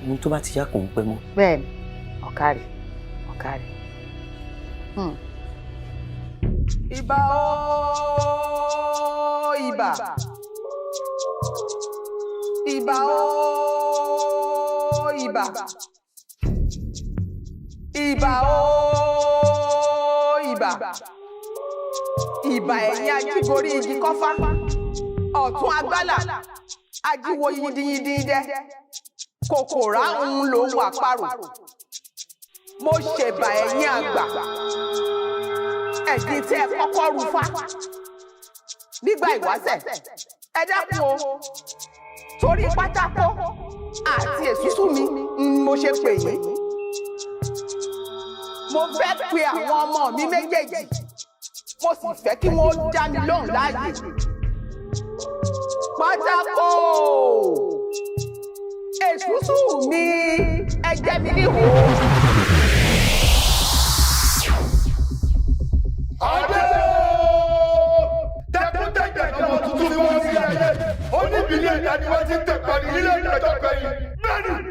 ohun tó bá ti yá kò ń pẹ́ mọ́. Bẹ́ẹ̀ni, ọ̀kàrí. Ìbà o ìbà. Ìbà o ìbà. Ìbà o ìbà. Ìbà ẹ̀yìn ajíborí igi kọ́fá. Ọ̀tún agbálà. Ajíwo yídíyídí dẹ́. Kòkòrá ń lò ń àparò. Mo ṣèbà ẹ̀yìn àgbà. Ẹ̀dín tí ẹ kọ́kọ́ rúfá. Nígbà ìwáṣẹ̀, ẹ dákun o. Torí pátákó àti èsúsú mi mo ṣe pè yín. Mo fẹ́ pe àwọn ọmọ mi méjèèjì. Mo sì fẹ́ kí wọ́n dá mi lóhùn láàyè. Pátákó! Èsúsú mi ẹ jẹ́ mi níhò. Adé! Tẹkúntẹ̀jẹ̀ ọmọ tuntun ni wọ́n fi ayé. Oníbìlẹ̀ ìyá ni wọ́n ti tẹ̀pá ní ilé ìdájọ́ pẹ̀lú. Bẹ́ẹ̀ni.